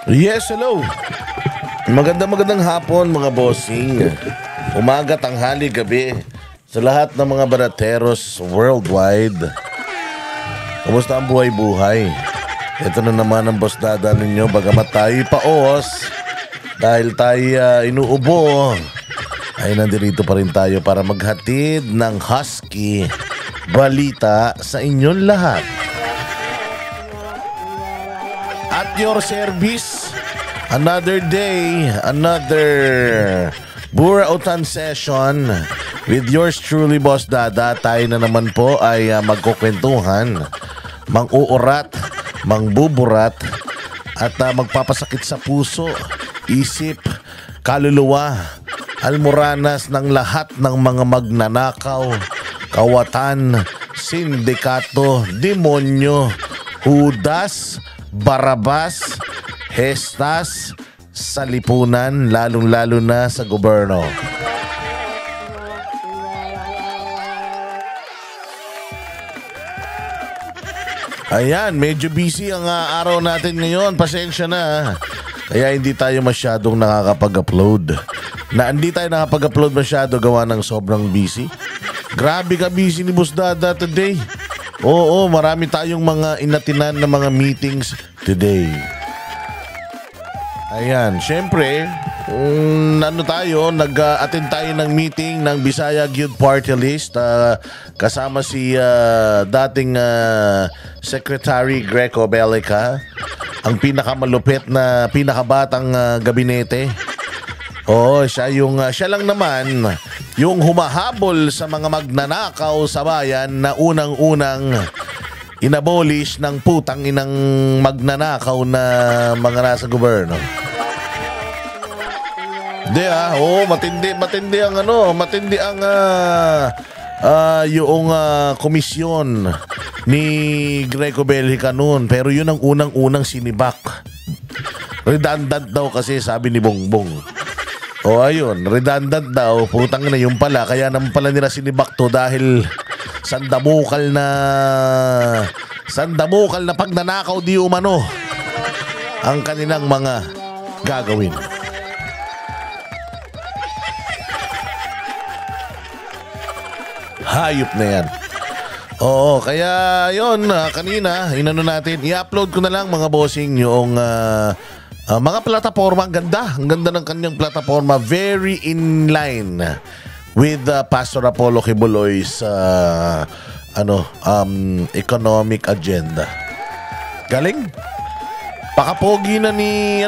Yes, hello. Magandang hapon mga bossing. Umaga, tanghali, gabi. Sa lahat ng mga barateros worldwide. Kumusta ang buhay-buhay? Ito na naman ang boss dada ninyo. Bagamat tayo paos, dahil tayo inuubo, ay nandito pa rin tayo para maghatid ng husky balita sa inyong lahat. At your service, another day, another Burautan session with yours truly, Boss Dada. Tayo na naman po ay magkukwentuhan, mang-uurat, mangbuburat, at magpapasakit sa puso, isip, kaluluwa, almoranas ng lahat ng mga magnanakaw, kawatan, sindikato, demonyo, hudas, Barabas, Hestas, sa lipunan, lalong-lalo na sa gobyerno. Ayan, medyo busy ang araw natin ngayon. Pasensya na. Kaya hindi tayo masyadong nakakapag-upload. Hindi tayo nakapag-upload masyado gawa ng sobrang busy. Grabe ka busy ni Boss Dada today. Oo, marami tayong mga inatinan na mga meetings today. Ayan, syempre, nag-attend tayo ng meeting ng Bisaya Youth Party List. Kasama si dating Secretary Greco Bellica, ang pinakamalupit na pinakabatang gabinete. Oo, siya lang naman yung humahabol sa mga magnanakaw sa bayan na unang-unang inabolish ng putang inang magnanakaw na mga nasa gobyerno. Hindi matindi ang yung komisyon ni Greco Bellica noon, pero yun ang unang-unang sinibak. Redundant daw kasi, sabi ni Bongbong. O ayun, redundant daw, putang na yung pala, kaya naman pala nila sinibak to dahil sandamukal na pagnanakaw di umano ang kanilang mga gagawin. Hayop na yan. Oo, kaya yun, kanina, i-upload ko na lang mga bossing yung mga plataforma. Ang ganda ng kanyang plataforma. Very in line with Pastor Apollo Kibuloy's economic agenda. Galing. Pakapogi na ni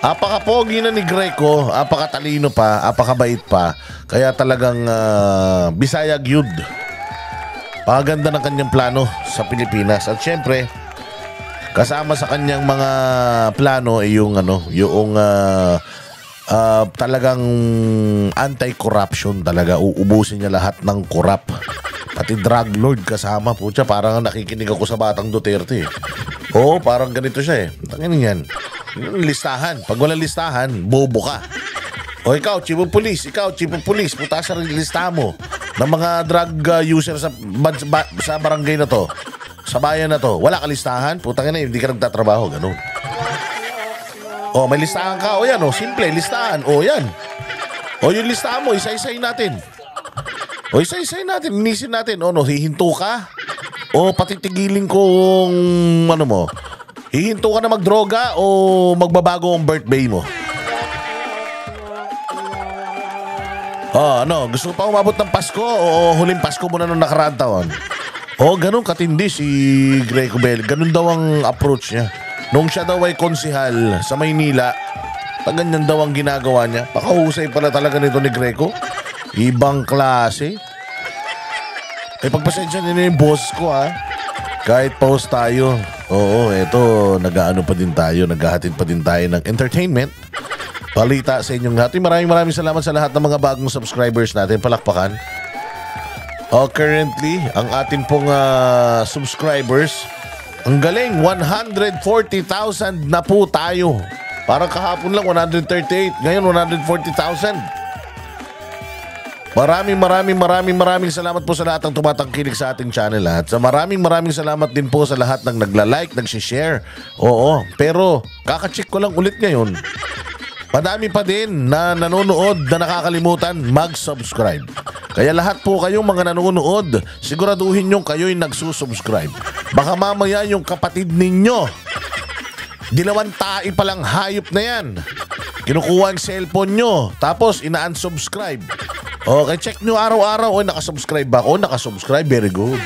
apakapogi na ni Greco, apakatalino pa, apakabait pa. Kaya talagang Bisaya Gyud. Pakaganda ng kanyang plano sa Pilipinas. At syempre, kasama sa kanyang mga plano ay yung talagang anti-corruption talaga. Uubusin niya lahat ng korap. Pati drug lord kasama po siya. Parang nakikinig ako sa Batang Duterte. Oo, parang ganito siya eh. Tangin yan. Listahan. Pag walang listahan, bobo ka. O ikaw, chief of police. Puta sa listahan mo ng mga drug user sa barangay na to. Sa bayan na to, wala ka listahan, putang ina, hindi ka nagtatrabaho, ganun. O, may listahan ka, o yan, o, simple, listahan, o yan. O, yung listahan mo, isa-isayin natin. Inisin natin, hihinto ka? O, patitigilin kong, hihinto ka na magdroga o magbabago ang birthday mo? Gusto pa umabot ng Pasko o huling Pasko mo na nung nakaraang taon? Ganun katindi si Greco Bell. Ganun daw ang approach niya. Nung siya daw ay konsihal sa Maynila, ganyan daw ang ginagawa niya. Pakahusay pala talaga nito ni Greco. Ibang klase. Pagpasensya niyo yung boss ko Kahit pause tayo. Oo, eto, nag-aano pa din tayo. Naghahatid pa din tayo ng entertainment. Balita sa inyong lahat. Maraming salamat sa lahat ng mga bagong subscribers natin. Palakpakan. Currently, ang atin pong subscribers, ang galing, 140,000 na po tayo. Parang kahapon lang, 138. Ngayon, 140,000. Maraming salamat po sa lahat ng tumatangkilik sa ating channel. At sa maraming salamat din po sa lahat ng nagla-like, nag-share. Oo, pero kakacheck ko lang ulit ngayon. Madami pa din na nanonood na nakakalimutan mag-subscribe. Kaya lahat po kayong mga nanonood, siguraduhin nyo kayo'y nagsusubscribe. Baka mamaya yung kapatid ninyo, dilawang tae palang hayop na yan. Kinukuha ang cellphone nyo, tapos ina-unsubscribe. Okay, check nyo araw-araw. O, nakasubscribe ba ako? Nakasubscribe, very good.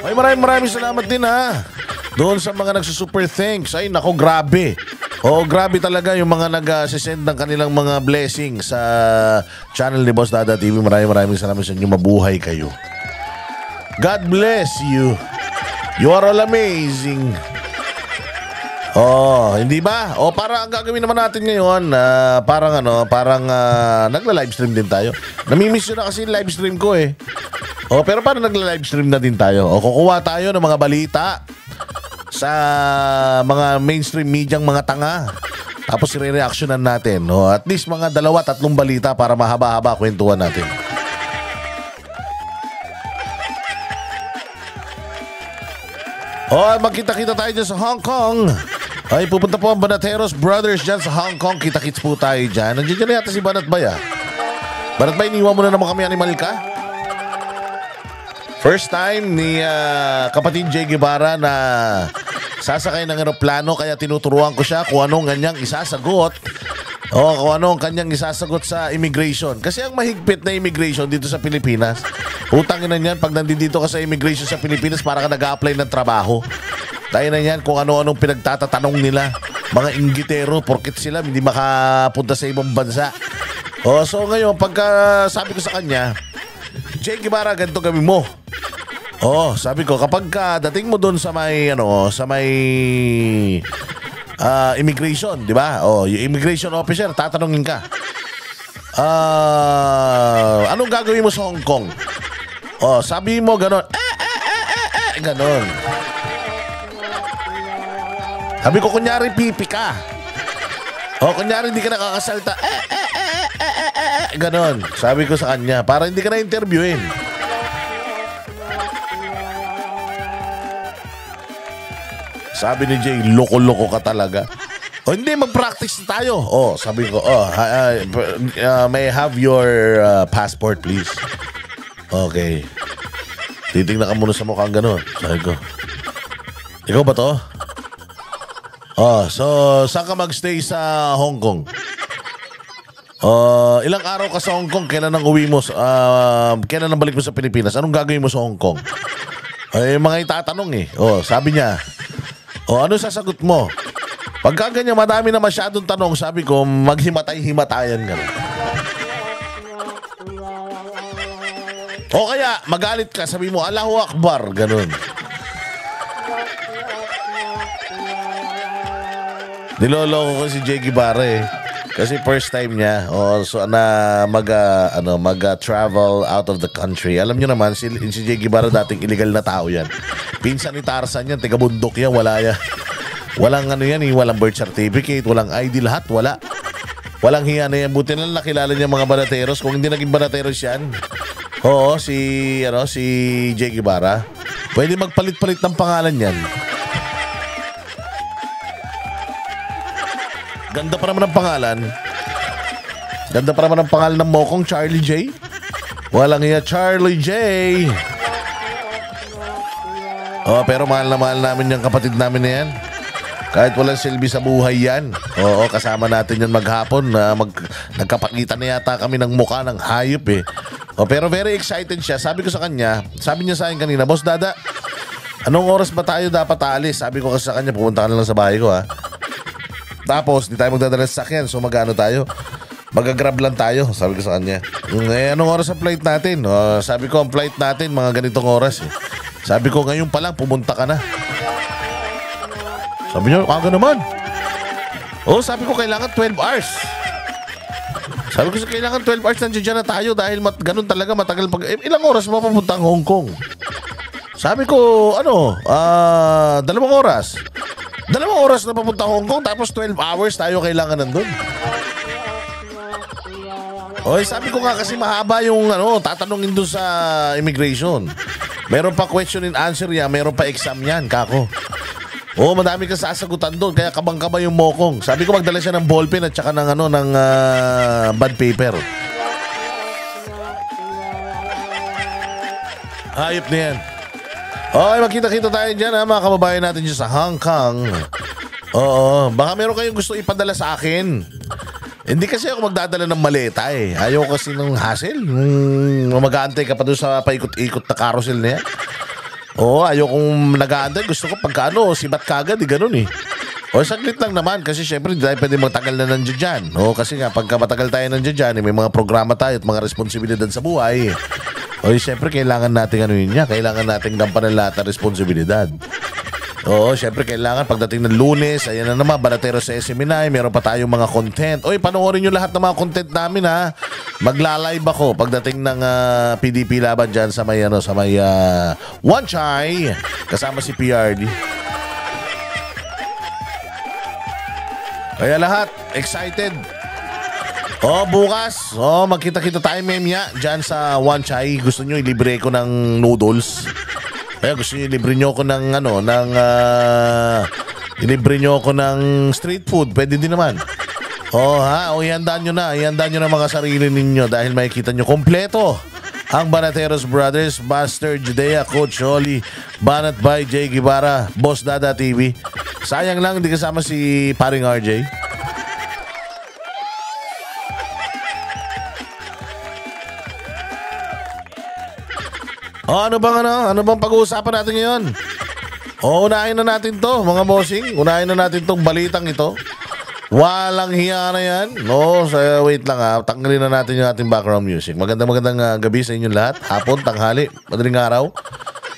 Ay, maraming salamat din ha. Doon sa mga nagsusuper thanks. Ay, nako, grabe. Oo, grabe talaga yung mga nag-send ng kanilang mga blessings sa channel ni Boss Dada TV. Maraming salamat sa inyo. Mabuhay kayo. God bless you. You are all amazing. Oh, hindi ba? Oh, para ang gagawin naman natin ngayon, parang nagla-livestream din tayo. Namimiss nyo na kasi live stream ko eh. Oh, pero parang nagla-livestream na din tayo. Oh, kukuha tayo ng mga balita sa mga mainstream mediang mga tanga. Tapos i-reactionan natin. Oh, at least mga 2-3 balita para mahaba-haba kwentuhan natin. Oh, magkita-kita tayo dyan sa Hong Kong. Ay, pupunta po ang Banateros Brothers dyan sa Hong Kong. Kita-kits po tayo dyan. Nandiyan dyan yata si Banat Bay, ah. Banat Bay, iniwan mo na naman kami animal ka? First time ni kapatid Jay Guevara na sasakay ng aeroplano, kaya tinuturuan ko siya kung anong kanyang isasagot. O kung anong kanyang isasagot sa immigration. Kasi ang mahigpit na immigration dito sa Pilipinas, utangin na niyan, pag nandito ka sa immigration sa Pilipinas, para ka nag-a-apply ng trabaho. Tayo na yan kung ano-anong pinagtatatanong nila. Mga inggitero, porkit sila hindi makapunta sa ibang bansa. O so ngayon, pagka sabi ko sa kanya, Jay Guevara, ganito gawin mo. Oh, sabi ko, kapag dating mo doon sa may immigration, di ba? Oh, yung immigration officer, tatanungin ka. Anong gagawin mo sa Hong Kong? Oh, sabi mo ganon. Ganon. Sabi ko, kunyari pipi ka. Oh, kunyari hindi ka nakakasalta. Ganon. Sabi ko sa kanya, para hindi ka na-interviewin. Sabi ni Jay, loko-loko ka talaga. O hindi, mag-practice tayo. Oh, sabi ko, may I have your passport, please? Okay. Titingnan ka muna sa mukhang gano'n. Sabi ko, ikaw ba to? Oh, so, saan ka magstay sa Hong Kong? Ilang araw ka sa Hong Kong? Kailan ang uwi mo? Kailan ang balik mo sa Pilipinas? Anong gagawin mo sa Hong Kong? Mga itatanong eh. Oh, sabi niya, ano sasagot mo? Pagka ganyan, madami na masyadong tanong, sabi ko, maghimatay-himatayan ka na. O kaya, magalit ka, sabi mo, Allahu Akbar, ganun. Niloloko ko si Jay Guevara eh. Kasi first time niya, so na mag-travel out of the country. Alam niyo naman, si Jay Guevara dating illegal na tao yan. Pinsan ni Tarzan yan, tiga bundok yan, wala yan. Walang walang birth certificate, walang ID, lahat, wala. Walang hiya na yan. Buti na nakilala niya mga Banateros. Kung hindi naging Banateros yan, si Jay Guevara, pwede magpalit-palit ng pangalan yan. Ganda pa naman ang pangalan. Ganda pa naman ang pangalan ng mokong Charlie J. Walang hiya, Charlie J. Pero mahal na mahal namin yung kapatid namin na yan. Kahit walang silbi sa buhay yan. Oo, kasama natin yan maghapon. Nagkapakita na yata kami ng mukha ng hayop eh. Pero very excited siya. Sabi ko sa kanya, sabi niya sa akin kanina, Boss Dada, anong oras ba tayo dapat aalis? Sabi ko kasi sa kanya, pumunta ka na lang sa bahay ko ha. Tapos, di tayo magdadala sa sakyan. So, mag-ano tayo? Mag-grab lang tayo. Sabi ko sa kanya. Anong oras ang flight natin? Sabi ko, ang flight natin, mga ganitong oras eh. Sabi ko, ngayon pa lang, pumunta ka na. Sabi niya, kaga naman. Sabi ko, kailangan 12 hours. Sabi ko, kailangan 12 hours nandiyan na tayo dahil ganun talaga matagal ilang oras mapapunta ang Hong Kong? Sabi ko, 2 oras. 2 oras na papunta Hong Kong, tapos 12 hours tayo kailangan nandun. Oy, sabi ko nga kasi mahaba yung tatanungin doon sa immigration. Meron pa question and answer yan, meron pa exam yan, kako. Madami kang sasagutan doon, kaya kabang-kaba yung mokong. Sabi ko magdala siya ng ballpen at saka ng bond paper. Ayop na yan. Okay, magkita-kita tayo dyan mga kababayan natin dyan sa Hong Kong. Oo, baka meron kayong gusto ipadala sa akin. Hindi kasi ako magdadala ng maleta eh. Ayaw kasi ng hassle. Mag-aantay ka pa doon sa paikot-ikot na carousel na yan. Ayaw kong nag-aantay. Gusto ko pagkano, sibat kagad, ganun eh. Saglit lang naman kasi syempre hindi tayo pwede magtagal na nandiyan dyan. Kasi nga pagka matagal tayo nandiyan dyan, may mga programa tayo at mga responsibilidad sa buhay. Siyempre kailangan natin kailangan natin gampanan lahat ng responsibilidad. Siyempre kailangan pagdating ng Lunes, ayan na naman, Banatero sa SMNI, meron pa tayong mga content. Panoorin nyo lahat ng mga content namin ha. Magla-live ako pagdating ng PDP laban dyan sa may One Chai, kasama si PRD. Kaya lahat, excited. Bukas, magkita-kita tayo memya dyan sa One Chai. Gusto nyo ilibre ko ng noodles? Kaya gusto nyo ilibre nyo ko ng ilibre nyo ko ng street food? Pwede din naman. Ihandaan nyo na mga sarili ninyo dahil makikita nyo kompleto ang Banateros Brothers, Master Judea, Coach Holly, Banat by Jay Guevara, Boss Dada TV. Sayang lang hindi kasama si paring RJ. Ano bang pag-uusapan natin ngayon? Unahin na natin to, mga bossing. Unahin na natin tong balitang ito. Walang hiya na yan. Wait lang ha. Tanggalin na natin yung ating background music. Magandang gabi sa inyong lahat. Hapon, tanghali, madaling araw.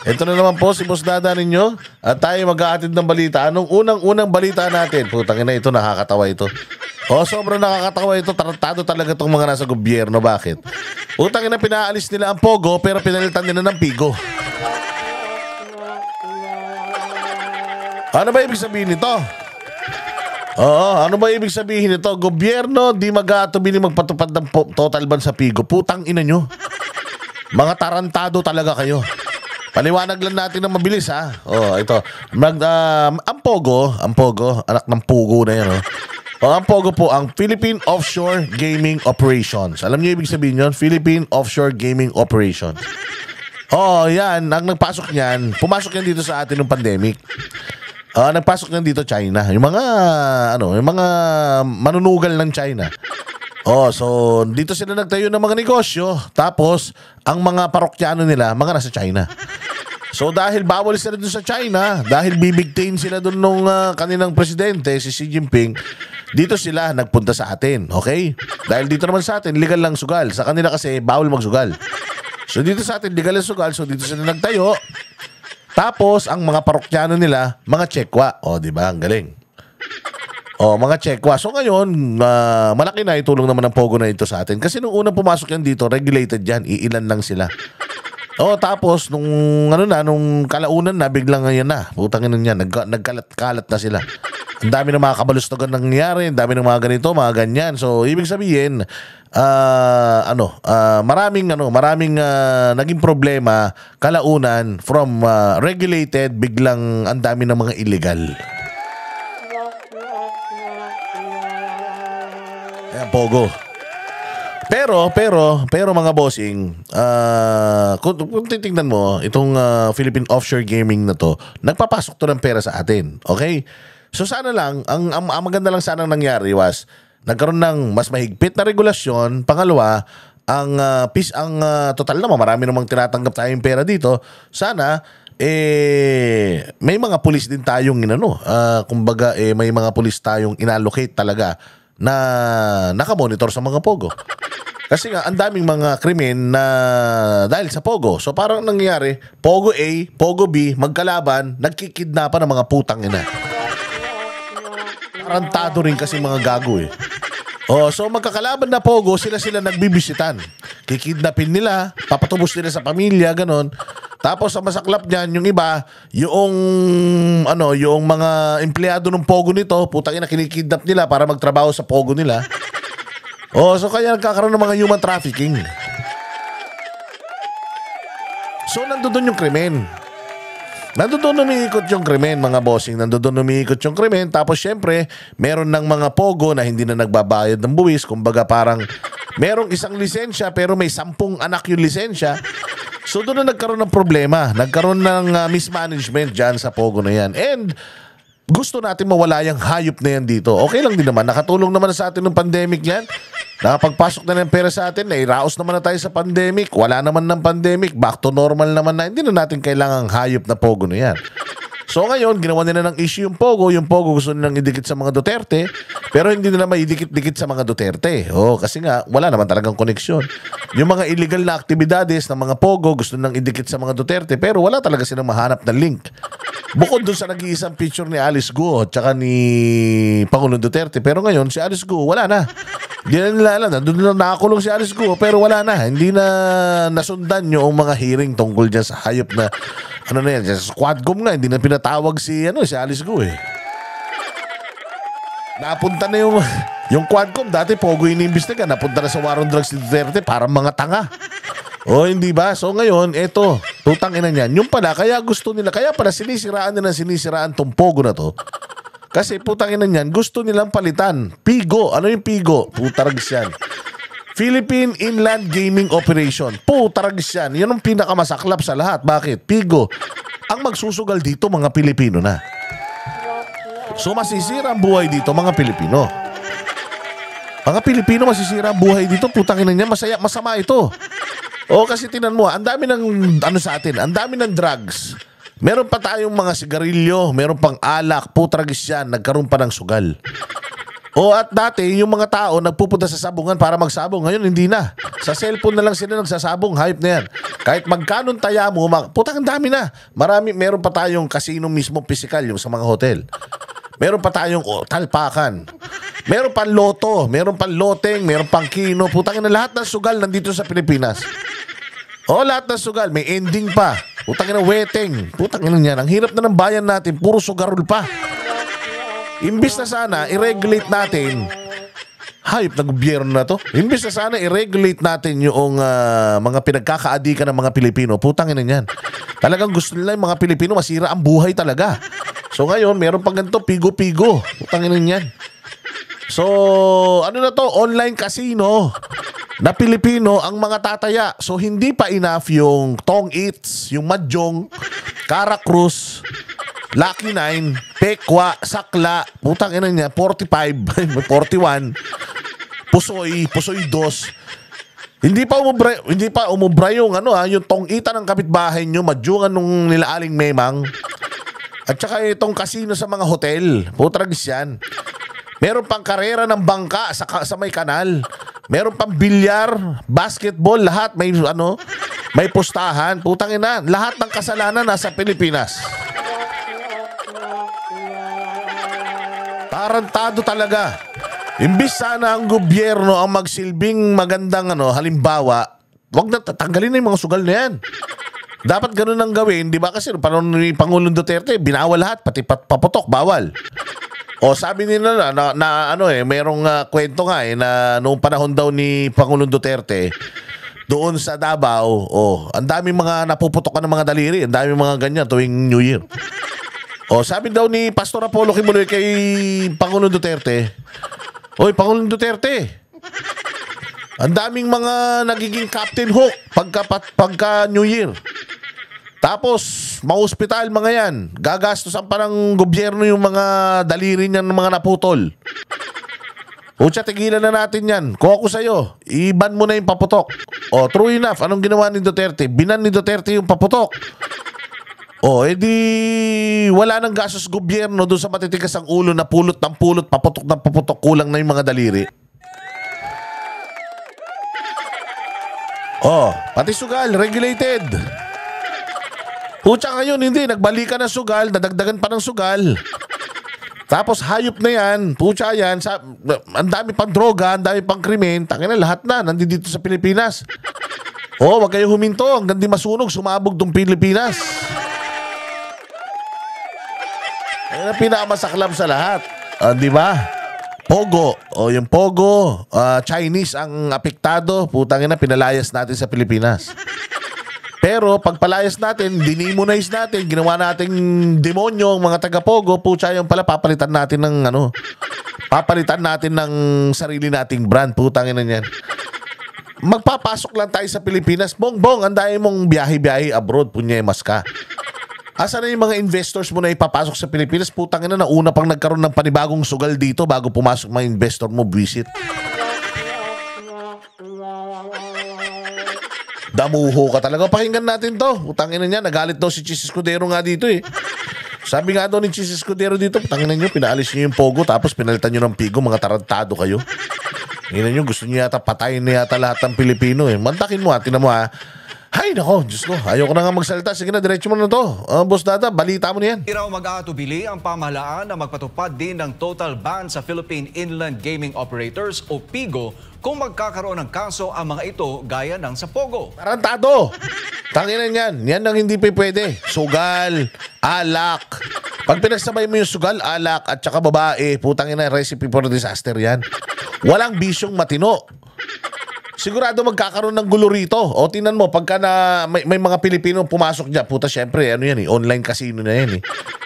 Ito na naman po si Boss Dada ninyo. At tayo mag-aatid ng balita. Anong unang balita natin? Putang ina, ito nakakatawa ito. Sobrang nakakatawa ito. Tarantado talaga itong mga nasa gobyerno. Bakit? Utang ina, pinaalis nila ang Pogo pero pinalitan nila ng Pigo. Ano ba ibig sabihin nito? Ano ba ibig sabihin nito? Gobyerno di mag-aatubili magpatupad ng total ban sa Pigo. Putang ina nyo. Mga tarantado talaga kayo. Paliwanag lang natin na mabilis ha. Ito. Ang Pogo, anak ng Pugo na yan. Ang Pogo po, ang Philippine Offshore Gaming Operations. Alam niyo ibig sabihin yun? Philippine Offshore Gaming Operations. Yan. Ang nagpasok niyan, pumasok yan dito sa atin ng pandemic. Nagpasok yan dito China. Yung mga manunugal ng China. So dito sila nagtayo ng mga negosyo. Tapos, ang mga parokyano nila, mga nasa China. So dahil bawal sila dun sa China, dahil bibigtain sila dun nung kanilang presidente, si Xi Jinping, dito sila nagpunta sa atin, okay? Dahil dito naman sa atin, legal lang sugal. Sa kanila kasi, bawal magsugal. So dito sa atin, legal lang sugal. So dito sila nagtayo. Tapos, ang mga parokyano nila, mga Tsekwa. Di ba? Ang galing. Mga Tsekwa. So ngayon, malaki na itulong naman ng Pogo na ito sa atin. Kasi nung unang pumasok yan dito, regulated yan. Iilan lang sila. Tapos, nung kalaunan na, biglang ngayon na. Putangin na yan. Nagkalat-kalat na sila. Ang dami ng mga kabalustogan nangyayari, ang dami ng mga ganito, mga ganyan. So, ibig sabihin, maraming naging problema kalaunan from regulated, biglang ang dami ng mga illegal. Ayan, Pogo. Pero mga bossing, kung titingnan mo, itong Philippine Offshore Gaming na to, nagpapasok to ng pera sa atin. Okay? So sana lang, ang maganda lang sana nangyari was, nagkaroon ng mas mahigpit na regulasyon. Pangalawa, ang total naman, marami namang tinatanggap tayong pera dito. Sana, may mga pulis din tayong kumbaga, may mga pulis tayong inallocate talaga na nakamonitor sa mga Pogo. Kasi nga, ang daming mga krimen na dahil sa Pogo. So parang nangyayari, Pogo A, Pogo B, magkalaban, nagkikidnapan ng mga putang ina. Tarantado rin kasi mga gago eh. So magkakalaban na Pogo, sila nagbibisitan. Kikidnapin nila, papatubos nila sa pamilya, ganon. Tapos ang masaklap niyan, yung iba, yung mga empleyado ng Pogo nito, putang ina, kinikidnap nila para magtrabaho sa Pogo nila. Oh, so kaya nagkakaroon ng mga human trafficking. So, nandoon yung krimen. Nandoon umiikot yung krimen, mga bossing. Nandoon umiikot yung krimen. Tapos, syempre, meron ng mga pogo na hindi na nagbabayad ng buwis. Kumbaga, parang merong isang lisensya pero may 10 anak yung lisensya. So, doon na nagkaroon ng problema. Nagkaroon ng mismanagement dyan sa pogo na yan. And, gusto natin mawala yung hayop na yan dito. Okay lang din naman. Nakatulong naman sa atin ng pandemic yan. Nakapagpasok na ng pera sa atin. Nairaos naman na tayo sa pandemic. Wala naman ng pandemic. Back to normal naman na. Hindi na natin kailangang hayop na pogo na yan. So ngayon, ginawa nila ng issue yung pogo. Yung pogo gusto nilang idikit sa mga Duterte. Pero hindi nila maidikit-dikit sa mga Duterte. Oh, kasi nga, wala naman talagang koneksyon. Yung mga illegal na aktibidades ng mga pogo gusto nilang idikit sa mga Duterte. Pero wala talaga silang mahanap na link. Bukod doon sa nag-iisang picture ni Alice Guo at saka ni Pangulong Duterte. Pero ngayon, si Alice Guo, wala na. Hindi na nila alam. Doon na nakakulong si Alice Guo, pero wala na. Hindi na nasundan yung mga hearing tungkol dyan sa hayop na, ano na yan, sa Quadcom nga, hindi na pinatawag si Alice Guo eh. Napunta na yung Quadcom. Dati, pogo iniimbestiga. Napunta na sa war on drugs ni Duterte, parang mga tanga. O, hindi ba? So ngayon, eto, tutang ina niyan. Yung pala, kaya gusto nila, kaya pala sinisiraan tong pogo na to. Kasi putang ina niyan, gusto nilang palitan. Pigo. Ano yung Pigo? Putaragis yan. Philippine Inland Gaming Operation. Putaragis yan. Yan ang pinakamasaklap sa lahat. Bakit? Pigo. Ang magsusugal dito, mga Pilipino na. So masisira ang buhay dito, mga Pilipino. Mga Pilipino masisira ang buhay dito. Putang ina niyan, masama ito. O kasi tinan mo, ang dami ng sa atin, ang dami ng drugs. Meron pa tayong mga sigarilyo, meron pang alak, putragis yan, nagkaroon pa ng sugal. O at dati, yung mga tao nagpupunta sa sabungan para magsabong. Ngayon, hindi na. Sa cellphone na lang sila nagsasabong, hype na yan. Kahit magkanong taya mo, putang ang dami na. Meron pa tayong casino mismo physical, yung sa mga hotel. Meron pa tayong talpakan. Meron pang loto, meron pang loteng, meron pang kino. Putang na lahat ng sugal nandito sa Pilipinas. O lahat ng sugal, may ending pa. Putang na weteng. Putang na yan. Ang hirap na ng bayan natin, puro sugarol pa. Imbis na sana, i-regulate natin. Hayop na gobyerno na to. Imbis na sana, i-regulate natin yung mga pinagkakaadikan ng mga Pilipino. Putang na yan. Talagang gusto nila yung mga Pilipino masira ang buhay talaga. So ngayon, meron pang ganito, pigo-pigo. Putang na yan. So, ano na to? Online casino na Pilipino ang mga tataya. So, hindi pa enough yung Tong Eats, yung Mahjong, Caracruz, Lucky 9, Pekwa, Sakla, putang ina niya, 45, 41, Pusoy 2. Hindi pa umubra yung yung Tong Ita ng kapitbahay nyo, Mahjongan nung nilaaling memang. At saka itong casino sa mga hotel. Putragis yan. Meron pang karera ng bangka sa may kanal. Meron pang bilyar, basketball, lahat may may pustahan. Putang ina, lahat ng kasalanan nasa Pilipinas. Tarantado talaga. Imbis sana ang gobyerno ang magsilbing magandang halimbawa, wag na tatanggalin na yung mga sugal na yan. Dapat ganun ang gawin, di ba? Kasi panahon ni Pangulong Duterte, binawal lahat, pati paputok, bawal. O sabi nila merong kwento nga na noong panahon daw ni Pangulong Duterte, doon sa Davao, ang daming mga napuputok ng mga daliri, ang daming mga ganyan tuwing New Year. O sabi daw ni Pastor Apollo Kibuloy kay Pangulong Duterte, Oy, Pangulong Duterte, ang daming mga nagiging Captain Hook pagka New Year. Tapos, ma-hospital mga yan. Gagastosan pa ng gobyerno yung mga daliri niyan ng mga naputol. Pucha, tigilan na natin yan. Kung ako sa'yo, i-ban mo na yung paputok. O, true enough, anong ginawa ni Duterte? Binan ni Duterte yung paputok. O, edi wala nang gastos gobyerno doon sa matitigas ang ulo na pulot ng pulot, paputok ng paputok, kulang na yung mga daliri. O, pati sugal, regulated. Pucha ngayon, hindi. Nagbalikan ng sugal, nadagdagan pa ng sugal. Tapos hayop na yan, pucha yan, ang dami pang droga, ang dami pang krimen, tangin na lahat na, nandito sa Pilipinas. Wag kayo huminto, hanggang di masunog, sumabog tong Pilipinas. Yan ang pinakamasaklap sa lahat. Di ba? Pogo. O yung Pogo, Chinese ang apektado. Putang ina, pinalayas natin sa Pilipinas. Pero pagpalayas natin, dinimonize natin, ginawa nating demonyo ang mga taga-Pogo, pucha yung pala papalitan natin ng papalitan natin ng sarili nating brand. Putang ina niyan. Magpapasok lang tayo sa Pilipinas. Bongbong, andahin mong biyahe-biyahe abroad, punyemas ka. Asa na yung mga investors mo na ipapasok sa Pilipinas? Putang ina, nauna pang nagkaroon ng panibagong sugal dito bago pumasok mga investor mo, visit. Damuho ka talaga. Pakinggan natin to. Putangin na niya. Nagalit daw si Chis Escudero nga dito eh. Sabi nga daw ni Chis Escudero dito, putangin na niyo, pinaalis niyo yung Pogo tapos pinalitan niyo ng Pigo. Mga tarantado kayo. Tingnan niyo, gusto niyo yata patayin na yata lahat ng Pilipino eh. Mantakin mo ha. Tinan mo ha. Hay nako, Diyos ko. Ayoko na nga magsalita. Sige na, diretso mo na to. Boss Dada, balita mo na yan. Hindi raw mag-aatubili ang pamahalaan na magpatupad din ng total ban sa Philippine Inland Gaming Operators o PIGO kung magkakaroon ng kaso ang mga ito gaya ng sa Pogo. Tarantado! Tanginan yan. Yan ang hindi pa pwede. Sugal, alak. Pag pinagsabay mo yung sugal, alak at saka babae, putangin na, recipe for disaster yan. Walang bisyong matino. Sigurado magkakaroon ng gulo rito. O tinan mo, pagka na may mga Pilipino pumasok dyan, puta syempre, ano yan eh, online casino na yan eh.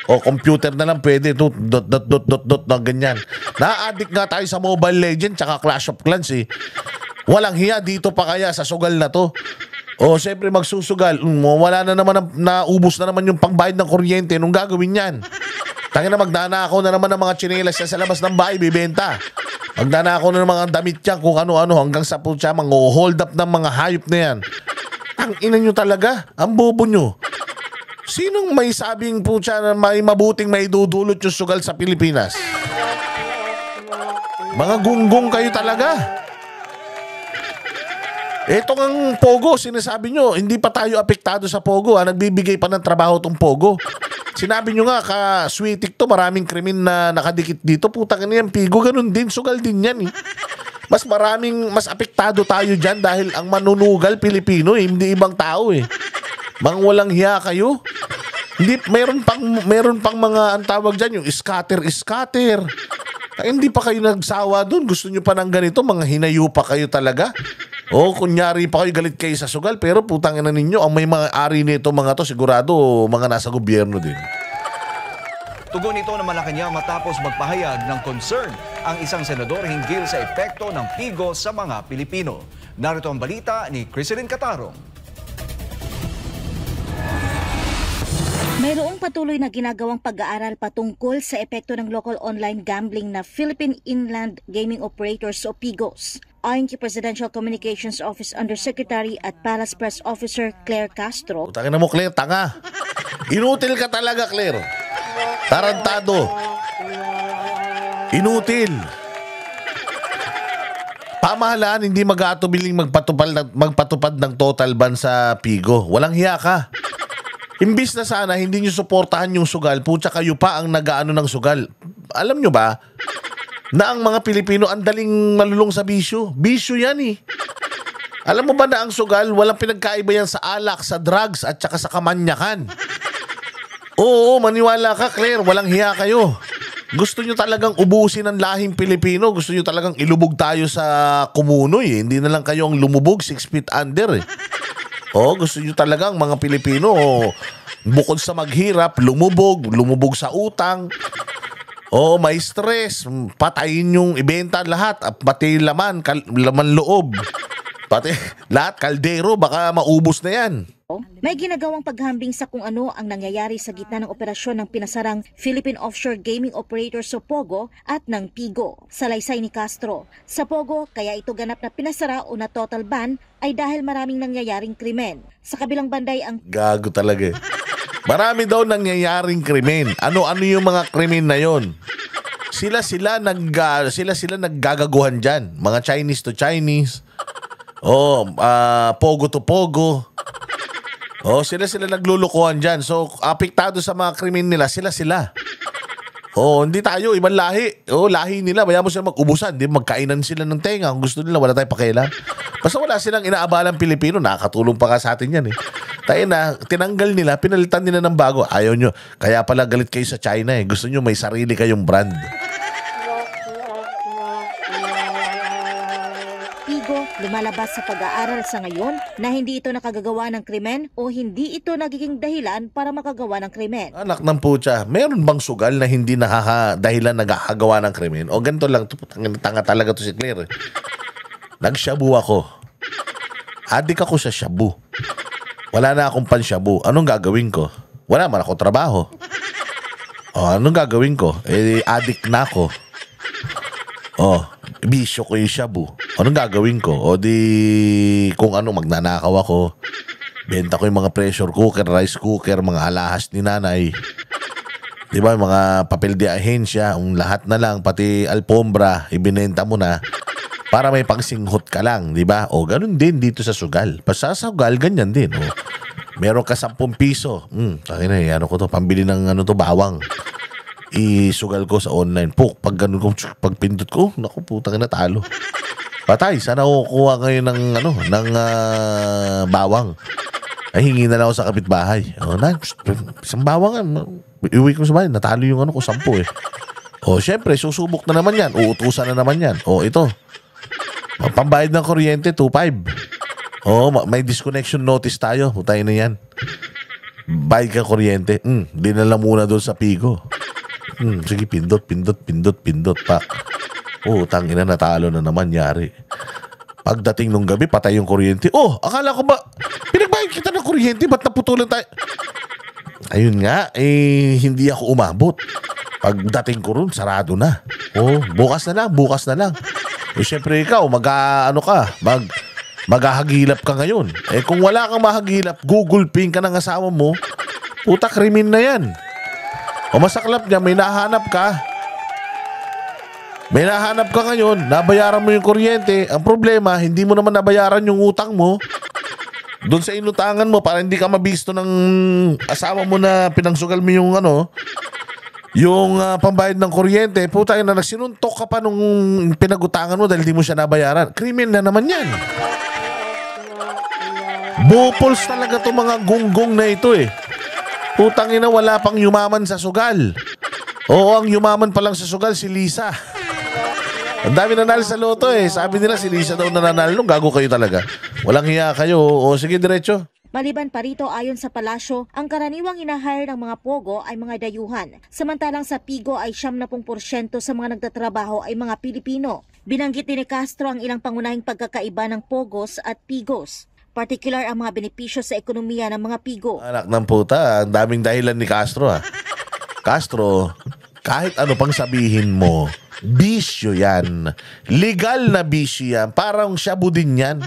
O computer na lang pwede, dot na ganyan. Na-addict nga tayo sa Mobile Legends tsaka Clash of Clans eh. Walang hiya dito pa kaya sa sugal na to. O syempre magsusugal, wala na naman, naubos na naman yung pangbayad ng kuryente, nung gagawin yan? Tangina na magnanakaw na naman ng mga tsinelas sa labas ng bahay, bibenta. Magnanakaw na ng mga damit yan, kung ano-ano, hanggang sa po siya, hold up ng mga hayop na yan. Ang ina nyo talaga, ang bobo nyo. Sinong may sabing po siya na may mabuting may dudulot yung sugal sa Pilipinas? Mga gunggong kayo talaga. Ito ang Pogo, sinasabi nyo, hindi pa tayo apektado sa Pogo. Nagbibigay pa ng trabaho tong Pogo. Sinabi nyo nga, ka-sweetik to, maraming krimen na nakadikit dito. Putang ina yan, Pigo, ganun din, sugal din yan eh. Mas apektado tayo dyan dahil ang manunugal Pilipino eh, hindi ibang tao eh. Mga walang hiya kayo. Hindi, meron pang mga, ang tawag dyan, yung scatter. Hindi pa kayo nagsawa dun, gusto nyo pa ng ganito, mga hinayo pa kayo talaga. O, kunyari pa kayo, galit kayo sa sugal, pero putang ina ninyo, ang may mga ari nito mga to, sigurado mga nasa gobyerno din. Tugon ito ng Malacanang matapos magpahayag ng concern ang isang senador hinggil sa epekto ng PIGO sa mga Pilipino. Narito ang balita ni Criselyn Catarong. Mayroong patuloy na ginagawang pag-aaral patungkol sa epekto ng local online gambling na Philippine Inland Gaming Operators o PIGOs. Ayon kay Presidential Communications Office Undersecretary at Palace Press Officer Claire Castro. Tangin na mo, Claire, tanga. Inutil ka talaga, Claire. Tarantado. Inutil. Pamahalaan hindi mag-aatubiling magpatupad ng total ban sa PIGO. Walang hiya ka. Imbis na sana hindi nyo suportahan yung sugal, putya kayo pa ang nag-aano ng sugal. Alam nyo ba na ang mga Pilipino ang daling malulong sa bisyo? Bisyo yan eh. Alam mo ba na ang sugal, walang pinagkaiba yan sa alak, sa drugs at saka sa kamanyakan? Oo, maniwala ka, Claire, walang hiya kayo. Gusto nyo talagang ubusin ang lahing Pilipino. Gusto nyo talagang ilubog tayo sa kumunoy eh. Hindi na lang kayo ang lumubog 6 feet under eh. Gusto nyo talagang mga Pilipino, bukod sa maghirap, lumubog sa utang. May stress, patayin yung ibenta lahat, pati laman loob. Pati lahat, kaldero, baka maubos na yan. May ginagawang paghambing sa kung ano ang nangyayari sa gitna ng operasyon ng pinasarang Philippine Offshore Gaming Operators o POGO at ng PIGO. Salaysay ni Castro, sa POGO kaya ito ganap na pinasara o na total ban ay dahil maraming nangyayaring krimen. Sa kabilang banday ang... Gago talaga eh. Marami daw nangyayaring krimen. Ano-ano yung mga krimen na yon? Sila naggagaguhan dyan. Mga Chinese to Chinese. Pogo to Pogo. Sila naglulukuhan dyan. So, apektado sa mga krimen nila, sila. Hindi tayo, ibang lahi. Lahi nila, bayaan mo sila mag-ubusan. Di magkainan sila ng tenga. Kung gusto nila, wala tayong pakialam. Basta wala silang inaabalang Pilipino, nakakatulong pa ka sa atin yan eh. Tayo na, tinanggal nila, pinalitan nila ng bago. Ayaw nyo. Kaya pala galit kayo sa China eh. Gusto nyo may sarili kayong brand. Lumalabas sa pag-aaral sa ngayon na hindi ito nakagagawa ng krimen o hindi ito nagiging dahilan para makagawa ng krimen. Anak ng putya, meron bang sugal na hindi dahilan nagkakagawa ng krimen? O ganito lang, tanga talaga to si Claire. Nagshabu ako. Adik ako sa shabu. Wala na akong panshabu. Anong gagawin ko? Wala man ako trabaho. O, anong gagawin ko? Adik na ako. O, bisyo ko yung shabu. Anong gagawin ko? O di, kung ano, magnanakaw ako. Benta ko yung mga pressure cooker, rice cooker, mga alahas ni nanay. Diba, mga papel de ahensya, lahat na lang, pati alpombra, ibinenta mo na. Para may pangsinghot ka lang, di ba? O, ganun din dito sa sugal. Sa sugal, ganyan din. O, meron ka 10 piso. Ano ko to, pambili ng bawang. Isugal ko sa online. Pag ganun ko, pag pindot ko, naku, putang ina, talo. Patay, sana kukuha ngayon ng bawang. Ay, hingi na lang ako sa kapitbahay. O, isang bawang, iuwi ko sa bahay, natalo yung ko, 10 eh. O, syempre, susubok na naman yan. Uutusan na naman yan. O, ito. Pambayad ng kuryente, 2.5. Oo, may disconnection notice tayo. Putay na yan. Bayad ka kuryente. Dinala muna doon sa Pigo. Sige, pindot, pak. Tangina, natalo na naman, yari. Pagdating nung gabi, patay yung kuryente. Akala ko ba, pinagbayad kita ng kuryente, ba't naputulan tayo? Ayun nga, hindi ako umabot. Pagdating ko ron, sarado na. Bukas na lang. Siyempre ikaw, maghahagilap ka ngayon. Kung wala kang mahagilap, Google Ping ka ng asawa mo, puta, krimen na yan. O masaklap niya, may nahanap ka. May nahanap ka ngayon, nabayaran mo yung kuryente. Ang problema, hindi mo naman nabayaran yung utang mo. Doon sa inutangan mo, para hindi ka mabisto ng asawa mo na pinangsugal mo yung pambayad ng kuryente, puta na nagsinuntok ka pa nung pinagutangan mo dahil di mo siya nabayaran. Krimen na naman yan. Bupols talaga itong mga gunggong na ito eh. Putang ina, wala pang yumaman sa sugal. Oo, ang yumaman pa lang sa sugal, si Lisa. Ang dami nanalo sa loto eh. Sabi nila si Lisa daw nanalo. Gago kayo talaga. Walang hiya kayo. O sige, diretso. Maliban pa rito, ayon sa palasyo, ang karaniwang inahire ng mga pogo ay mga dayuhan. Samantalang sa Pigo ay 70% sa mga nagtatrabaho ay mga Pilipino. Binanggit din ni Castro ang ilang pangunahing pagkakaiba ng pogos at pigos. Particular ang mga benepisyo sa ekonomiya ng mga pigo. Anak ng puta, ang daming dahilan ni Castro ha. Castro, kahit ano pang sabihin mo, bisyo yan. Legal na bisyo yan. Parang shabu din yan.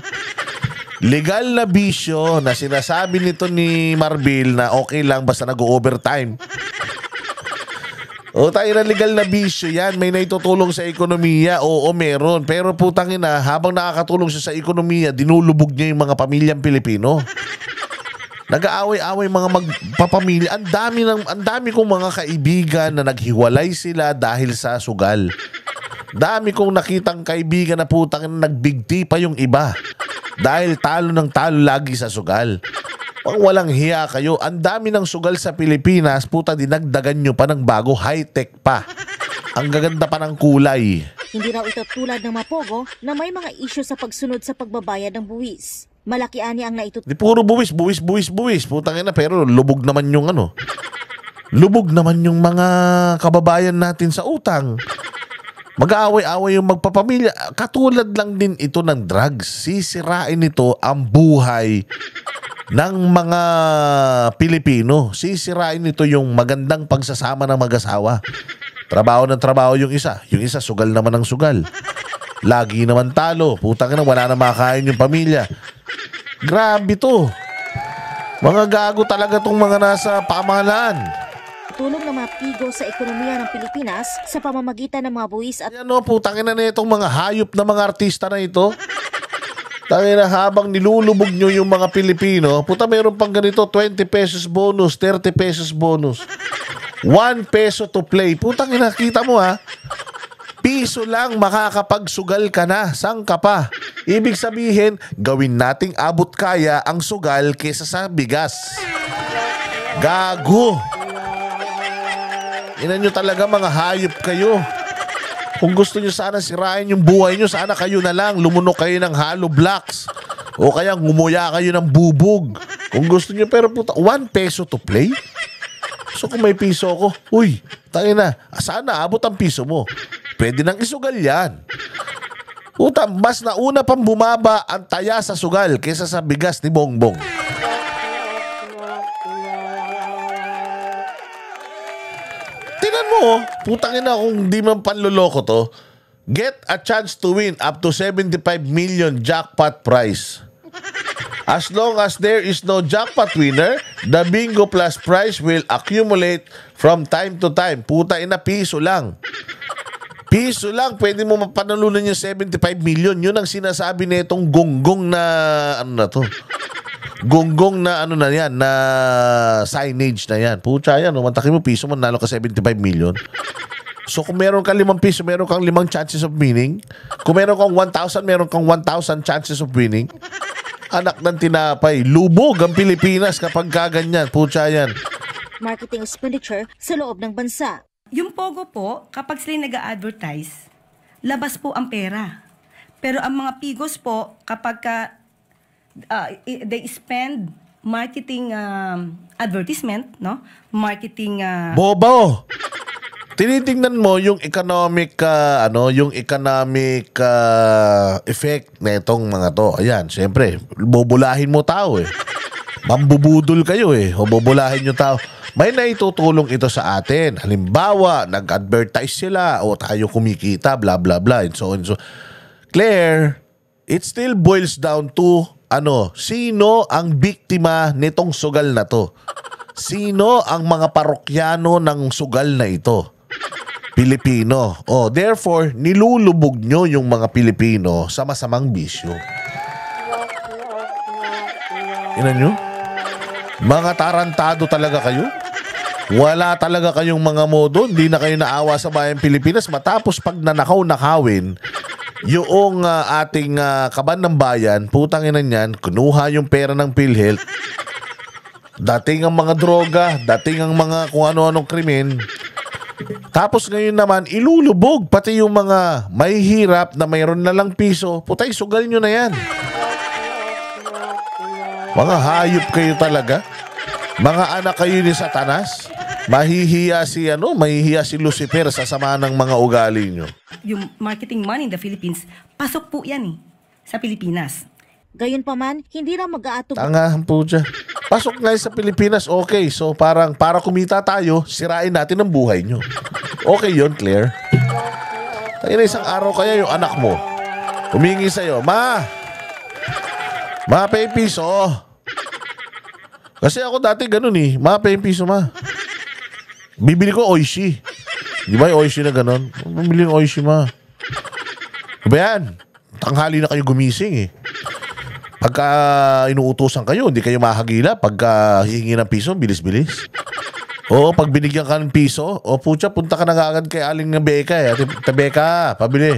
Legal na bisyo na sinasabi nito ni Marbil na okay lang basta nag-overtime. Tayo na legal na bisyo yan. May naitutulong sa ekonomiya. Oo, meron. Pero putang ina, habang nakakatulong siya sa ekonomiya, dinulubog niya yung mga pamilyang Pilipino. Nag-aaway-aaway mga magpapamilya. Ang dami kong mga kaibigan na naghiwalay sila dahil sa sugal. Dami kong nakitang kaibigan na putang ina, nagbigti pa yung iba. Dahil talo ng talo lagi sa sugal. Pang walang hiya kayo. Ang dami ng sugal sa Pilipinas, puta, dinagdagan nyo pa ng bago, high-tech pa. Ang gaganda pa ng kulay. Hindi raw ito tulad ng mapogo na may mga isyu sa pagsunod sa pagbabayad ng buwis. Malaki ani ang Di puro buwis. Putang ina, pero lubog naman yung Lubog naman yung mga kababayan natin sa utang. Mag-aaway-aaway yung magpapamilya. Katulad lang din ito ng drugs. Sisirain ito ang buhay ng mga Pilipino. Sisirain ito yung magandang pagsasama ng mag-asawa. Trabaho ng trabaho yung isa. Yung isa, sugal naman ng sugal. Lagi naman talo. Putang ina, wala na makain yung pamilya. Grabe to. Mga gago talaga tong mga nasa pamahalaan. Tulong ng mga pigo sa ekonomiya ng Pilipinas sa pamamagitan ng mga buwis at putang ina na itong mga hayop na mga artista na ito. Tangina, habang nilulubog nyo yung mga Pilipino, puta, meron pang ganito, 20 pesos bonus, 30 pesos bonus. 1 peso to play. Putang ina, kita mo ha. Piso lang makakapagsugal ka na. Sang ka pa? Ibig sabihin, gawin nating abot kaya ang sugal kesa sa bigas. Gago. Ina nyo talaga, mga hayop kayo. Kung gusto nyo sana sirain yung buhay nyo, sana kayo na lang, lumunok kayo ng hollow blocks. O kaya ngumuya kayo ng bubog. Kung gusto nyo, pero puta, 1 peso to play? So kung may piso ako, uy, tayo na, sana abot ang piso mo. Pwede nang isugal yan. Puta, mas nauna pang bumaba ang taya sa sugal kaysa sa bigas ni Bongbong. Tingnan mo, putang ina kung di man panloloko to. Get a chance to win up to 75 million jackpot prize. As long as there is no jackpot winner, the Bingo Plus prize will accumulate from time to time. Puta ina, piso lang. Piso lang, pwede mo mapanalunan yung 75 million. Yun ang sinasabi na itong gonggong na, ano na to? Gonggong na, ano na yan, na signage na yan. Pucha yan, mantakin mo piso, manalo ka 75 million. So kung meron kang 5 piso, meron kang 5 chances of winning. Kung meron kang 1,000, meron kang 1,000 chances of winning. Anak ng tinapay, lubog ang Pilipinas kapag kaganyan. Pucha yan. Marketing expenditure sa loob ng bansa. Yung Pogo po, kapag sila nag-a-advertise, labas po ang pera. Pero ang mga Pigos po, kapag they spend marketing advertisement, no? Marketing Bobo! Tinitingnan mo yung economic effect na itong mga to. Ayan, siyempre, bubulahin mo tao eh. Mambubudol kayo eh. O bubulahin yung tao. May naitutulong ito sa atin. Halimbawa, nag-advertise sila o tayo kumikita, blah, blah, blah, and so on. So, Claire, it still boils down to, sino ang biktima nitong sugal na to? Sino ang mga parokyano ng sugal na ito? Pilipino. Therefore, nilulubog nyo yung mga Pilipino sa masamang bisyo. Inan nyo? Mga tarantado talaga kayo? Wala talaga kayong mga modo, hindi na kayo naawa sa bayang Pilipinas matapos pag nanakaw-nakawin yung ating kaban ng bayan, putang ina niyan, kunuha yung pera ng PhilHealth, dating ang mga droga, dating ang mga kung ano-anong krimen, tapos ngayon naman, ilulubog pati yung mga mahihirap na mayroon na lang piso, putay, sugal nyo na yan. Mga hayop kayo talaga. Mga anak kayo ni Satanas. Mahihiya si Lucifer sa sama ng mga ugali nyo. yung marketing money in the Philippines, pasok po yan sa Pilipinas. Gayunpaman, hindi na mag-aatubos. Tangahan po dyan. Pasok nga sa Pilipinas, okay. So parang para kumita tayo, sirain natin ang buhay nyo. Okay yun, Claire. Tayo na isang araw kaya yung anak mo humingi sa'yo, Ma, pay piso. Kasi ako dati ganun pay piso, Ma. Bibili ko Oishi. Di ba yung Oishi na ganun? Bibili yung Oishi, Ma. Diba yan? Tanghali na kayo gumising Pagka inuutosan kayo, hindi kayo mahagila. Pagka hihingi ng piso, bilis-bilis. Oo, pag binigyan ka ng piso, putya, punta ka na agad kay Aling na Beka Ate Beka, pabili.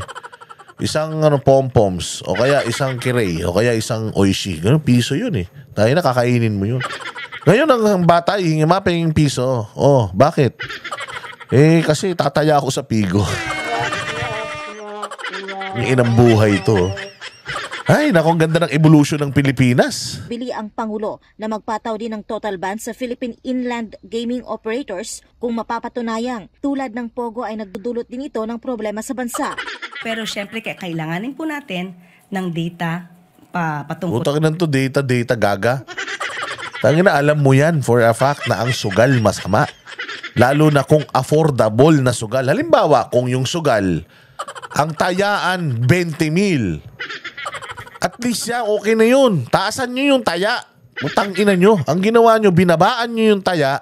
Isang pom-poms, o kaya isang kirey, o kaya isang Oishi. Ganun, piso yun Tayo na, kakainin mo yun. Ngayon, ang bata, hihingi maping piso. Bakit? Kasi tataya ako sa Pigo. Yung inang buhay ito. Ay, nakong ganda ng evolution ng Pilipinas. Bili ang Pangulo na magpataw din ng total ban sa Philippine Inland Gaming Operators kung mapapatunayang tulad ng Pogo ay nagdudulot din ito ng problema sa bansa. Pero syempre, kailanganin po natin ng data patungkol. Utang to data, gaga. Tangina, alam mo yan for a fact na ang sugal masama. Lalo na kung affordable na sugal. Halimbawa, kung yung sugal, ang tayaan 20,000. At least okay na yun. Taasan nyo yung taya. Utang ina nyo. Ang ginawa nyo, binabaan nyo yung taya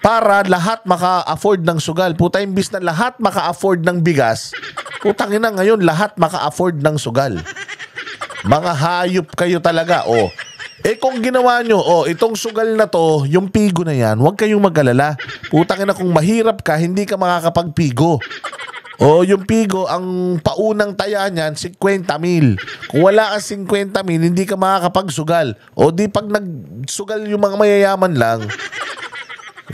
para lahat maka-afford ng sugal. Puta, imbis na lahat maka-afford ng bigas, putang ina ngayon, lahat maka-afford ng sugal. Mga hayop kayo talaga. Kung ginawa nyo, itong sugal na to, yung Pigo na yan, huwag kayong mag-alala. Putang ina, kung mahirap ka, hindi ka makakapag-Pigo. Yung Pigo, ang paunang taya niyan, 50,000. Kung wala kang 50,000, hindi ka makakapagsugal. Di pag nagsugal yung mga mayayaman lang,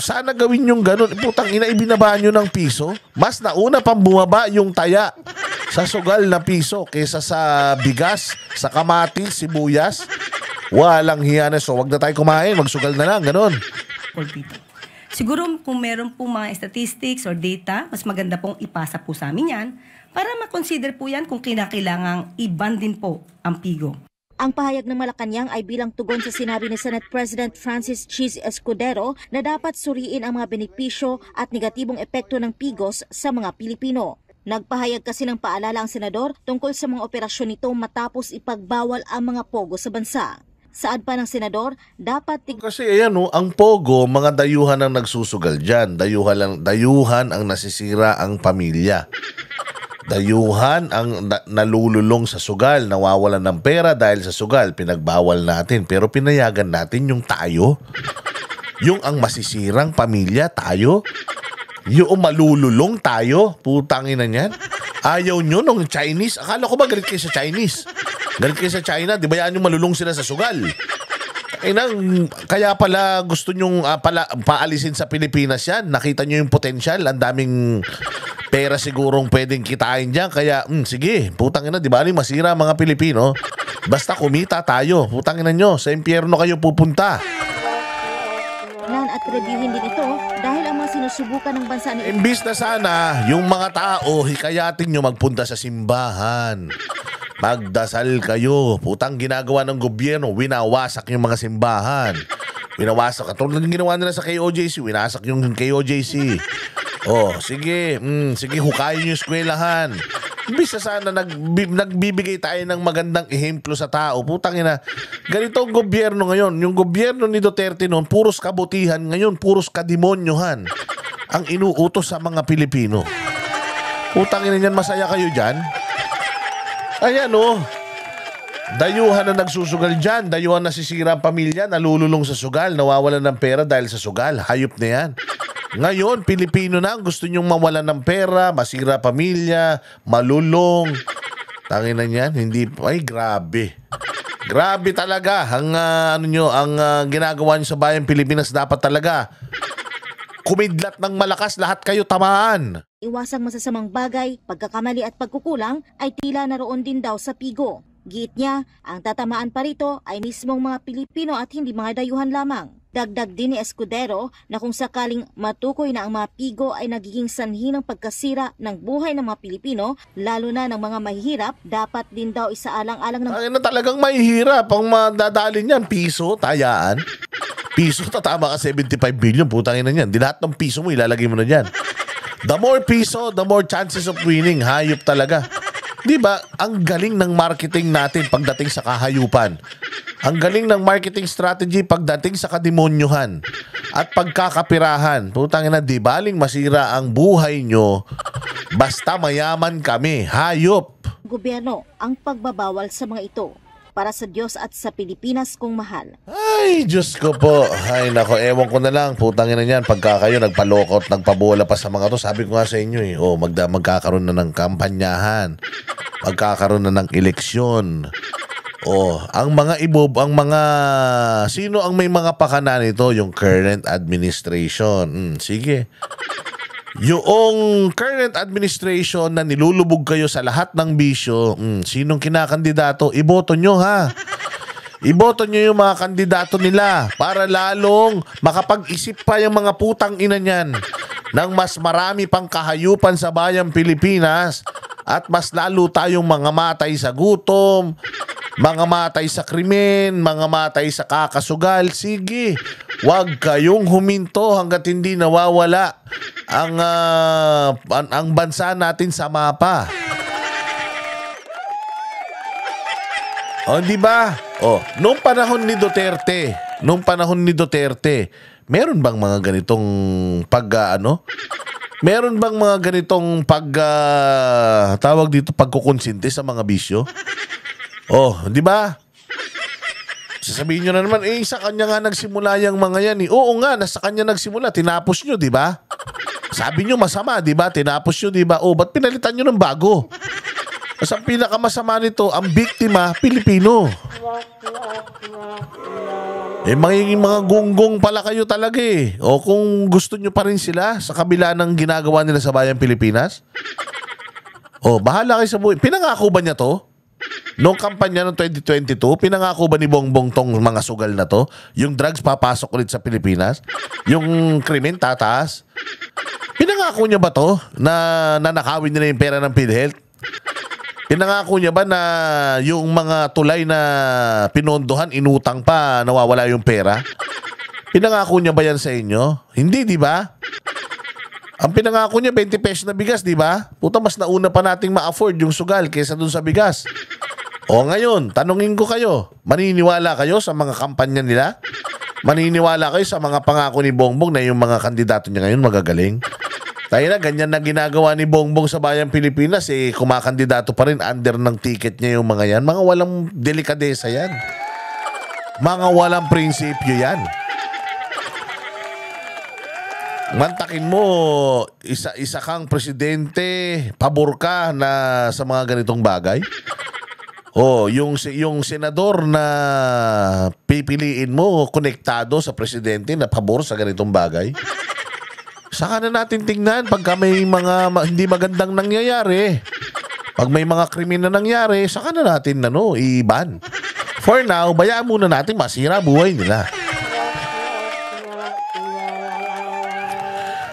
Sana gawin yung ganun. Putang ina, ibinaba nyo ng piso. Mas nauna pang bumaba yung taya sa sugal na piso kaysa sa bigas, sa kamatis, sibuyas. Walang hiya na. So, wag na tayo kumain. Magsugal na lang. Ganun. Pulpito. Siguro kung meron pong mga statistics or data, mas maganda pong ipasa po sa amin yan para makonsider po yan kung kinakailangang i-ban din po ang PIGO. Ang pahayag ng Malacanang ay bilang tugon sa sinabi ni Senate President Francis Chis Escudero na dapat suriin ang mga benepisyo at negatibong epekto ng PIGOS sa mga Pilipino. Nagpahayag kasi ng paalala ang senador tungkol sa mga operasyon nito matapos ipagbawal ang mga pogo sa bansa. Saad pa ng senador, dapat Kasi ayan ang pogo, mga dayuhan ang nagsusugal dyan. Dayuhan ang nasisira ang pamilya. Dayuhan ang nalululong sa sugal, nawawalan ng pera dahil sa sugal. Pinagbawal natin, pero pinayagan natin yung tayo. Yung ang masisirang pamilya, tayo. Yung malululong tayo, putangin na yan. Ayaw nyo nung Chinese. Akala ko ba galit kayo sa Chinese? Galit kayo sa China, di ba yan yung malulong sila sa sugal? Kaya pala gusto nyong paalisin sa Pilipinas yan. Nakita nyo yung potential, ang daming pera sigurong pwedeng kitain dyan. Kaya, sige, putangin na, di ba? Masira mga Pilipino. Basta kumita tayo. Putangin na nyo, sa impyerno kayo pupunta. at reviewin din ito dahil ang mga sinusubukan ng bansa ni Imbis na sana, yung mga tao, hikayatin nyo magpunta sa simbahan. Magdasal kayo. Putang ginagawa ng gobyerno, winawasak yung mga simbahan. Winawasak. Katulad ng ginawa nila sa KOJC, winasak yung KOJC. Oh, sige. Sige, hukayin yung eskwelahan. Imbis na sana nagbibigay tayo ng magandang ehemplo sa tao. Putang ina, ganito ang gobyerno ngayon. Yung gobyerno ni Duterte noon, puros kabutihan. Ngayon, puros kademonyohan ang inuutos sa mga Pilipino. Putang ina niyan, masaya kayo dyan? Ayan dayuhan na nagsusugal dyan. Dayuhan na sisira ang pamilya, nalululong sa sugal, nawawalan ng pera dahil sa sugal. Hayop na yan. Ngayon, Pilipino na, gusto nyong mawalan ng pera, masira pamilya, malulong. Tangin na yan, hindi, ay grabe. Grabe talaga. Ang, ginagawa nyo sa bayang Pilipinas dapat talaga kumidlat ng malakas, lahat kayo tamaan. Iwasang masasamang bagay, pagkakamali at pagkukulang ay tila naroon din daw sa PIGO. Giit niya, ang tatamaan pa rito ay mismong mga Pilipino at hindi mga dayuhan lamang. Dagdag din ni Escudero na kung sakaling matukoy na ang mga PIGO ay nagiging sanhi ng pagkasira ng buhay ng mga Pilipino, lalo na ng mga mahihirap, dapat din daw isaalang-alang ng... Ay na talagang mahihirap ang madadalin yan. Piso, tayaan. Piso, tatama ka 75 billion. Putangin na yan. Di lahat ng piso mo, ilalagay mo na dyan. The more piso, the more chances of winning. Hayop talaga. Di ba? Ang galing ng marketing natin pagdating sa kahayupan. Ang galing ng marketing strategy pagdating sa kademonyohan at pagkakapirahan. Putangin na, di baling masira ang buhay nyo basta mayaman kami. Hayop. Gobyerno ang pagbabawal sa mga ito. Para sa Diyos at sa Pilipinas kong mahal. Ay, Diyos ko po. Ay, nako, ewan ko na lang. Putangin na yan. Pagka kayo nagpalokot, nagpabola pa sa mga to, sabi ko nga sa inyo magkakaroon na ng kampanyahan. Magkakaroon na ng eleksyon. Sino ang may mga pakana nito? Yung current administration. Sige. Yung current administration na nilulubog kayo sa lahat ng bisyo, sinong kinakandidato? Iboto nyo ha. Iboto nyo yung mga kandidato nila para lalong makapag-isip pa yung mga putang ina niyan ng mas marami pang kahayupan sa bayang Pilipinas at mas lalo tayong mga matay sa gutom, mga matay sa krimen, mga matay sa kakasugal. Sige, wag kayong huminto hanggat hindi nawawala ang bansa natin sa mapa. Di ba? Noong panahon ni Duterte, meron bang mga ganitong meron bang mga ganitong tawag dito, pagkukonsinti sa mga bisyo? Di ba? Sasabihin nyo na naman, sa kanya nga nagsimula yung mga yan. Oo nga, nasa kanya nagsimula. Tinapos nyo, di ba? Sabi nyo masama, di ba? Tinapos nyo, di ba? Ba't pinalitan nyo ng bago? Kasi ang pinakamasama nito, ang biktima, Pilipino. Magiging mga gunggong pala kayo talaga eh. O kung gusto nyo pa rin sila sa kabila ng ginagawa nila sa Bayang Pilipinas. Bahala kayo sa buhay. Pinangako ba niya to? Noong kampanya ng 2022, pinangako ba ni Bongbong tong mga sugal na to? Yung drugs papasok ulit sa Pilipinas? Yung krimen tataas? Pinangako niya ba to na nanakawin nila yung pera ng PhilHealth? Pinangako niya ba na yung mga tulay na pinondohan, inutang pa, nawawala yung pera? Pinangako niya ba yan sa inyo? Hindi, di ba? Ang pinangako niya, 20 pesos na bigas, di ba? Puta, mas nauna pa nating ma-afford yung sugal kaysa dun sa bigas. Ngayon, tanungin ko kayo, maniniwala kayo sa mga kampanya nila? Maniniwala kayo sa mga pangako ni Bongbong na yung mga kandidato niya ngayon magagaling? Tayo na, ganyan na ginagawa ni Bongbong sa Bayang Pilipinas, kumakandidato pa rin under ng ticket niya yung mga yan. Mga walang delikadesa yan. Mga walang prinsipyo yan. Mantakin mo, isa kang presidente, pabor ka na sa mga ganitong bagay. Yung senador na pipiliin mo, konektado sa presidente na pabor sa ganitong bagay. Saka na natin tingnan pagka may mga hindi magandang nangyayari. Pag may mga krimen na nangyari, saka na natin i-ban. For now, bayaan muna natin masira buhay nila.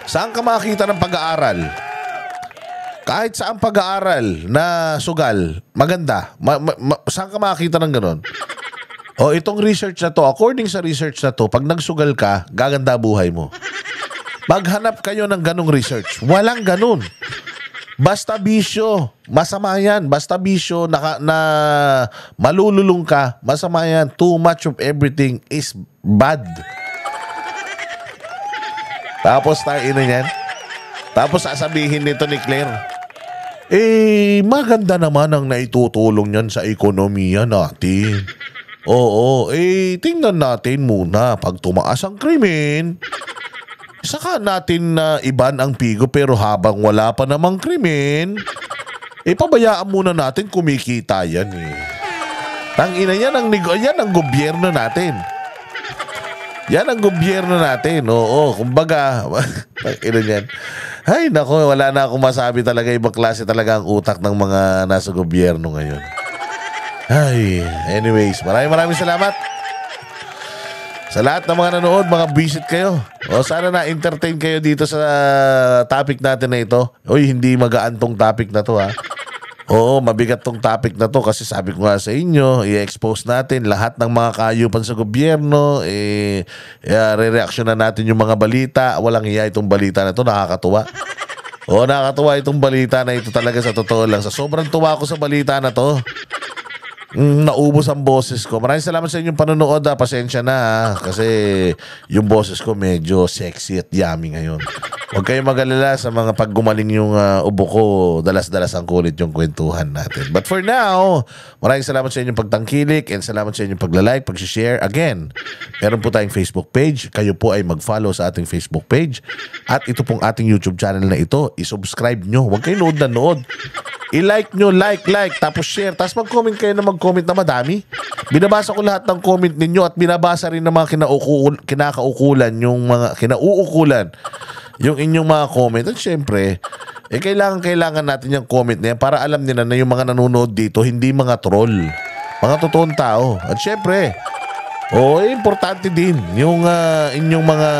Saan ka makakita ng pag-aaral? Kahit saan pag-aaral na sugal, maganda. Saan ka makakita ng ganon? Itong research na to, according sa research na to, pag nagsugal ka, gaganda buhay mo. Maghanap kayo ng ganong research. Walang ganon. Basta bisyo, masama yan. Basta bisyo na malululong ka, masama yan. Too much of everything is bad. Tapos Tapos sasabihin nito ni Claire, maganda naman ang naitutulong niyan sa ekonomiya natin. Tingnan natin muna pag tumaas ang krimen. Saka natin iban ang pigo pero habang wala pa namang krimen, pabayaan muna natin kumikita yan Tangina yan ang gobyerno natin. Yan ang gobyerno natin. Kumbaga, yan. Ay, nako, wala na akong masabi talaga. Ibang klase talaga ang utak ng mga nasa gobyerno ngayon. Anyways, maraming salamat. Sa lahat ng mga nanood, mga visit kayo. Sana na-entertain kayo dito sa topic natin na ito. Hindi magaan tong topic na to mabigat tong topic na to kasi sabi ko nga sa inyo, i-expose natin lahat ng mga kaayupan sa gobyerno, re-reaction na natin yung mga balita. Walang hiya itong balita na to, nakakatuwa. Nakakatuwa itong balita na ito talaga sa totoo lang. Sa sobrang tuwa ko sa balita na to, naubos ang boses ko. Maraming salamat sa inyong panonood. Pasensya na kasi yung boses ko medyo sexy at yummy ngayon. Huwag kayong mag-alala sa mga paggumaling yung ubo ko. Dalas-dalas ang kulit yung kwentuhan natin. But for now, maraming salamat sa inyong pagtangkilik and salamat sa inyong pagla-like, pag-share. Again, meron po tayong Facebook page. Kayo po ay mag-follow sa ating Facebook page. At ito pong ating YouTube channel na ito, i-subscribe nyo. Huwag kayong nood na nood. I-like nyo, like, tapos share. Tapos mag-comment kayo na mag-comment na madami. Binabasa ko lahat ng comment ninyo at binabasa rin ng mga kinakaukulan, yung mga kinauukulan, yung inyong mga comment. At syempre, kailangan natin yung comment na yan para alam nila na yung mga nanonood dito, hindi mga troll. Mga totoong tao. At syempre, importante din yung inyong mga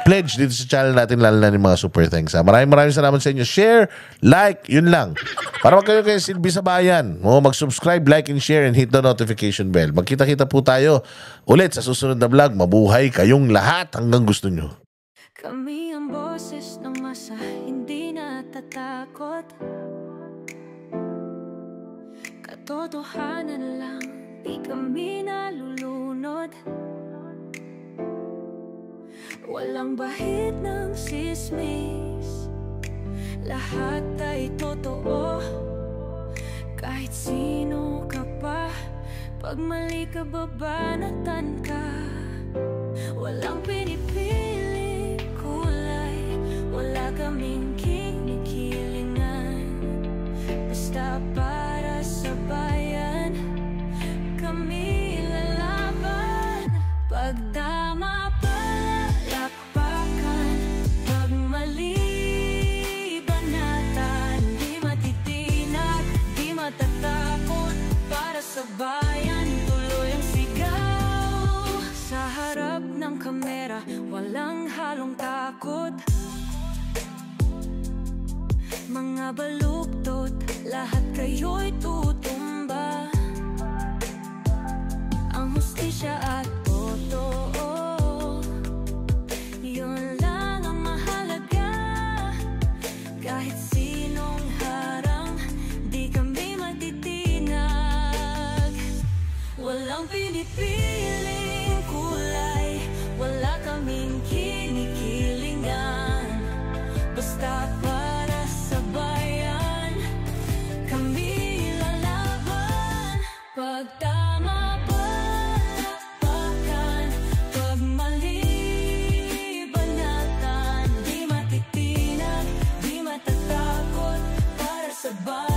pledge dito sa channel natin, lalo na yung mga super thanks. Maraming salamat sa inyo. Share, like, yun lang. Para magkayo kayo silbi sa bayan, mag-subscribe, like, and share, and hit the notification bell. Magkita-kita po tayo ulit sa susunod na vlog. Mabuhay kayong lahat hanggang gusto nyo. Kami ang boses ng masa, hindi natatakot. Katotohanan lang, di kami nalulunod. Walang bahid ng sismis, lahat ay totoo. Kahit sino ka pa, pag mali ka babanatan ka. Walang pinipili kulay, wala kaming kinikilingan. Basta para sa bayan, kami lalaban. Pag mga baluktot, lahat kayo'y tutumba. Ang hustisya at totoo, yun lang ang mahalaga. Kahit sinong harang, di kami matitinag. Walang pinipiling kulay, wala kaming kinikilingan. Basta para sa bayan, kami lalaban. Pag tama palakpakan, pag mali banatan, di matitinag, di matatakot para sa bayan.